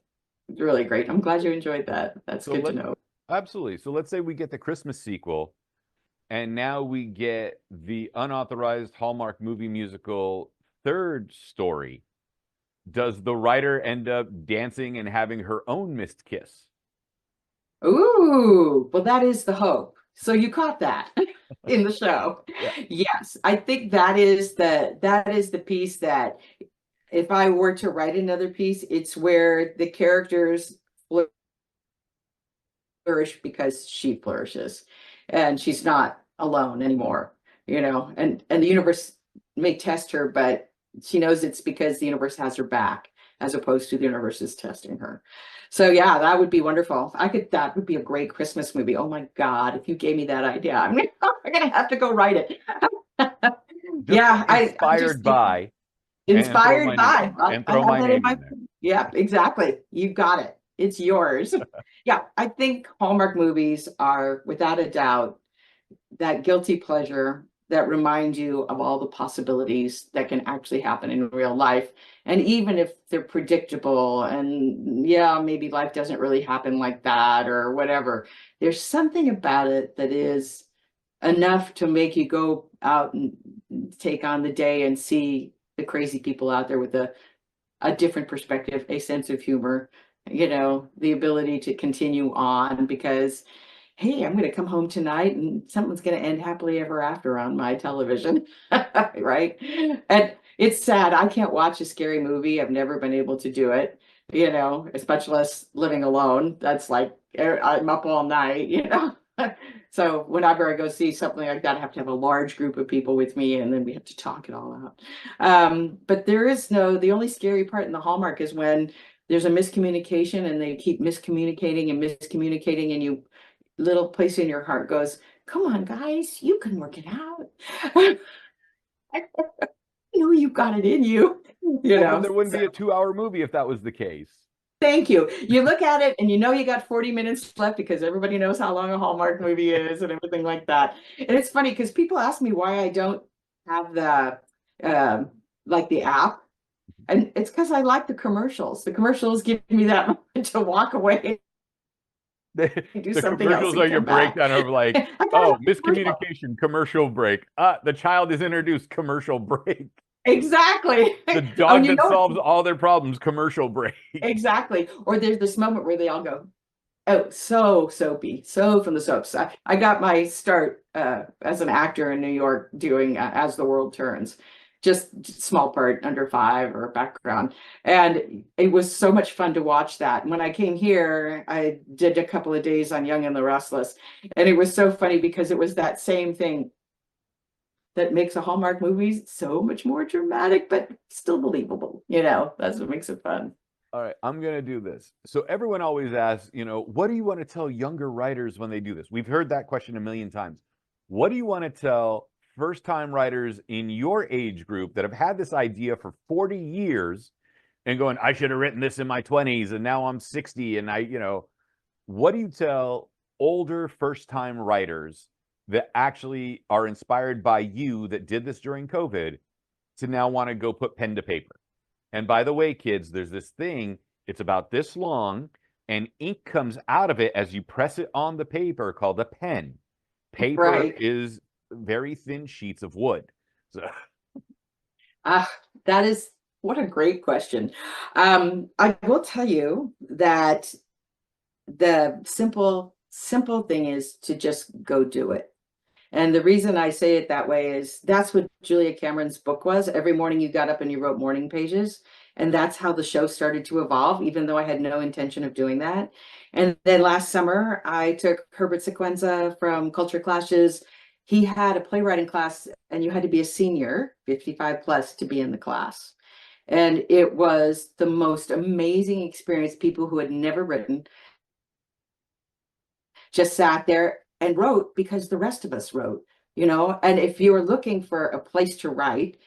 it's really great. I'm glad you enjoyed that. That's So good to know. Absolutely. So let's say we get the Christmas sequel, and now we get the unauthorized Hallmark movie musical third story. Does the writer end up dancing and having her own missed kiss? Ooh, well, that is the hope. So you caught that in the show. Yeah. Yes, I think that is the piece that, if I were to write another piece, it's where the characters flourish because she flourishes, and she's not alone anymore, you know, and the universe may test her, but she knows it's because the universe has her back, as opposed to the universe is testing her. So yeah, that would be wonderful. That would be a great Christmas movie. Oh my God, if you gave me that idea, I'm gonna have to go write it. Yeah, inspired by. Inspired by. And throw my name in there. Yeah, exactly. You got it. It's yours. Yeah, I think Hallmark movies are, without a doubt, that guilty pleasure that reminds you of all the possibilities that can actually happen in real life. And even if they're predictable, and yeah, maybe life doesn't really happen like that or whatever, there's something about it that is enough to make you go out and take on the day and see the crazy people out there with a different perspective, a sense of humor, you know, the ability to continue on, because hey, I'm going to come home tonight and something's going to end happily ever after on my television. Right? And it's sad. I can't watch a scary movie. I've never been able to do it, you know, much less living alone. That's like, I'm up all night, you know. So whenever I go see something like that, I have to have a large group of people with me, and then we have to talk it all out. But the only scary part in the Hallmark is when there's a miscommunication and they keep miscommunicating and miscommunicating, and you, little place in your heart goes, come on, guys, you can work it out. You know, you've got it in you. You know, there wouldn't be a 2-hour movie if that was the case. Thank you. You look at it and you know you got 40 minutes left, because everybody knows how long a Hallmark movie is and everything like that. And it's funny because people ask me why I don't have the like the app. And it's because I like the commercials. The commercials give me that moment to walk away. The commercials are your breakdown of like, oh, miscommunication, commercial break. The child is introduced, commercial break. Exactly. The dog that solves all their problems, commercial break. Exactly. Or there's this moment where they all go, oh, so soapy, so from the soaps. I got my start as an actor in New York doing As the World Turns. Just small part, under 5 or background. And it was so much fun to watch that. And when I came here, I did a couple of days on Young and the Restless. And it was so funny because it was that same thing that makes a Hallmark movie so much more dramatic, but still believable. You know, that's what makes it fun. All right, I'm going to do this. So everyone always asks, you know, what do you want to tell younger writers when they do this? We've heard that question a million times. What do you want to tell first-time writers in your age group that have had this idea for 40 years and going, I should have written this in my 20s and now I'm 60 and what do you tell older first-time writers that actually are inspired by you that did this during COVID to now want to go put pen to paper. And by the way, kids, there's this thing, it's about this long, and ink comes out of it as you press it on the paper called a pen. Paper Right. is very thin sheets of wood. So That is, what a great question. I will tell you that the simple thing is to just go do it. And the reason I say it that way is that's what Julia Cameron's book was. Every morning you got up and you wrote morning pages. And that's how the show started to evolve, even though I had no intention of doing that. And then last summer, I took Herbert Sequenza from Culture Clashes. He had a playwriting class, and you had to be a senior, 55 plus, to be in the class. And it was the most amazing experience. People who had never written just sat there and wrote because the rest of us wrote, and if you were looking for a place to write,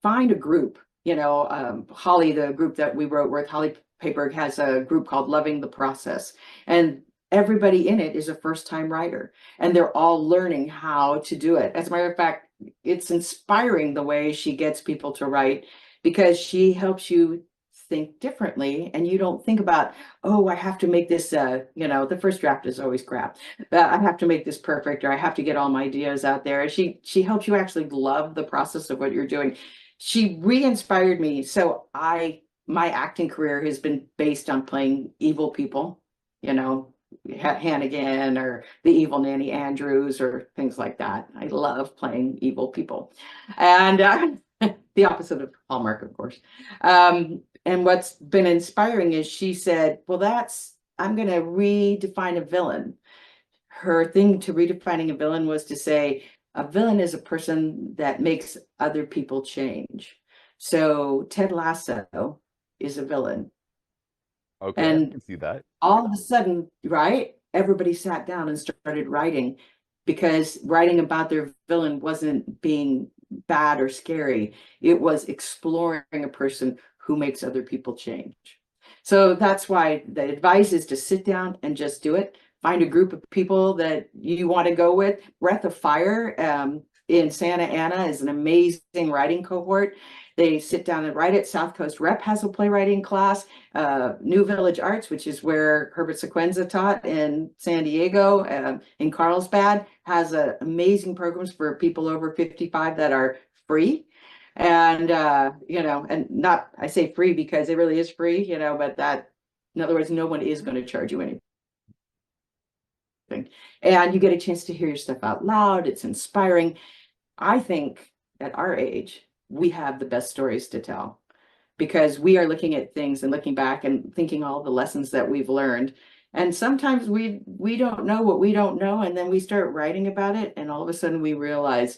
find a group. Holly, the group that we wrote with, Holly Payberg, has a group called Loving the Process, and everybody in it is a first-time writer, and they're all learning how to do it. As a matter of fact, it's inspiring the way she gets people to write, because she helps you think differently, and you don't think about, oh, I have to make this, the first draft is always crap. I have to make this perfect, or I have to get all my ideas out there. And she helps you actually love the process of what you're doing. She re-inspired me. So my acting career has been based on playing evil people, Hannigan or the evil Nanny Andrews or things like that. I love playing evil people. And the opposite of Hallmark, of course. And what's been inspiring is she said, well, I'm going to redefine a villain. Her thing to redefining a villain was to say, a villain is a person that makes other people change. So Ted Lasso is a villain. okay, And I can see that. All of a sudden, right, everybody sat down and started writing, because writing about their villain wasn't being bad or scary. It was exploring a person who makes other people change. So that's why the advice is to sit down and just do it. Find a group of people that you want to go with. Breath of Fire in Santa Ana is an amazing writing cohort. They sit down and write it. South Coast Rep has a playwriting class. New Village Arts, which is where Herbert Sequenza taught in San Diego, in Carlsbad, has amazing programs for people over 55 that are free. And, and not, I say free because it really is free, but that, in other words, no one is going to charge you anything. And you get a chance to hear your stuff out loud. It's inspiring. I think at our age, we have the best stories to tell, because we are looking at things and looking back and thinking all the lessons that we've learned. And sometimes we don't know what we don't know. And then we start writing about it. And all of a sudden we realize,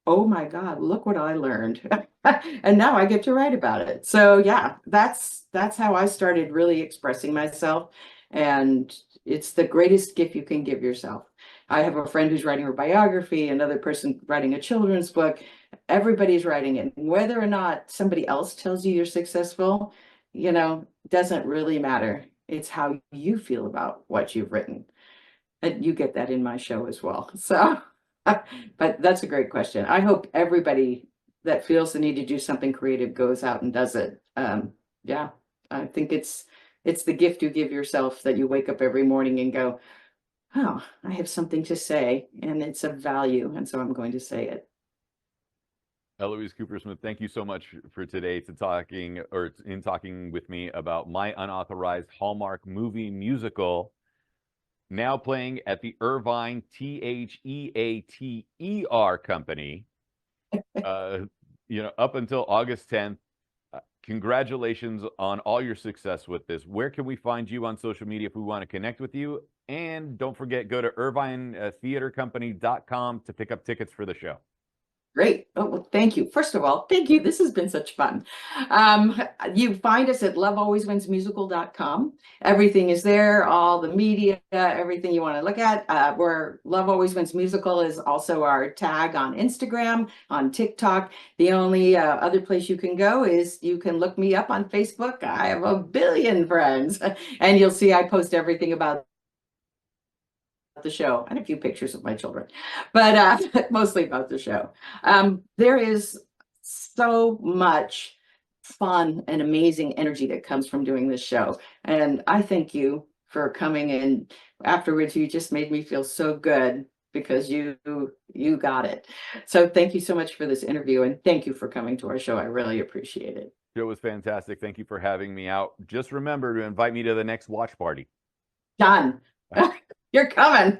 oh my God, look what I learned. And now I get to write about it. So yeah, that's how I started really expressing myself. And it's the greatest gift you can give yourself. I have a friend who's writing her biography, another person writing a children's book. Everybody's writing it. Whether or not somebody else tells you you're successful, doesn't really matter. It's how you feel about what you've written. And you get that in my show as well. So, but that's a great question. I hope everybody that feels the need to do something creative goes out and does it. Yeah, I think it's the gift you give yourself, that you wake up every morning and go, oh, I have something to say, and it's of value, and so I'm going to say it. Eloise Coopersmith, thank you so much for today talking with me about my unauthorized Hallmark movie musical, now playing at the Irvine Theater Company, up until August 10th. Congratulations on all your success with this. Where can we find you on social media if we want to connect with you? And don't forget, go to irvinetheatercompany.com to pick up tickets for the show. Great. Oh, well, thank you. First of all, thank you. This has been such fun. You find us at lovealwayswinsmusical.com. Everything is there, all the media, everything you want to look at. Where Love Always Wins Musical is also our tag on Instagram, on TikTok. The only other place you can go is you can look me up on Facebook. I have a billion friends, and you'll see I post everything about the show and a few pictures of my children, but mostly about the show. There is so much fun and amazing energy that comes from doing this show. And I thank you for coming, and afterwards you just made me feel so good because you got it. So thank you so much for this interview, and thank you for coming to our show. I really appreciate it. It was fantastic. Thank you for having me out. Just remember to invite me to the next watch party. Done. You're coming.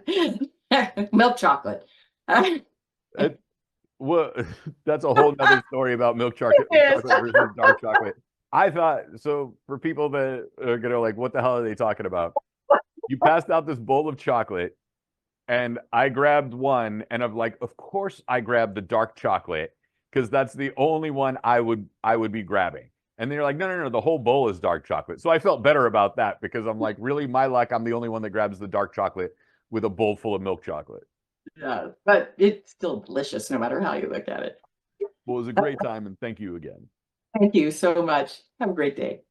Milk chocolate. Well, that's a whole nother story about milk chocolate versus dark chocolate. I thought, so for people that are gonna like, what the hell are they talking about? You passed out this bowl of chocolate, and I grabbed one, and I'm like, of course I grabbed the dark chocolate because that's the only one I would be grabbing. And then you're like, no, the whole bowl is dark chocolate. So I felt better about that because I'm like, really, my luck, I'm the only one that grabs the dark chocolate with a bowl full of milk chocolate. Yeah, but it's still delicious no matter how you look at it. Well, it was a great time, and thank you again. Thank you so much. Have a great day.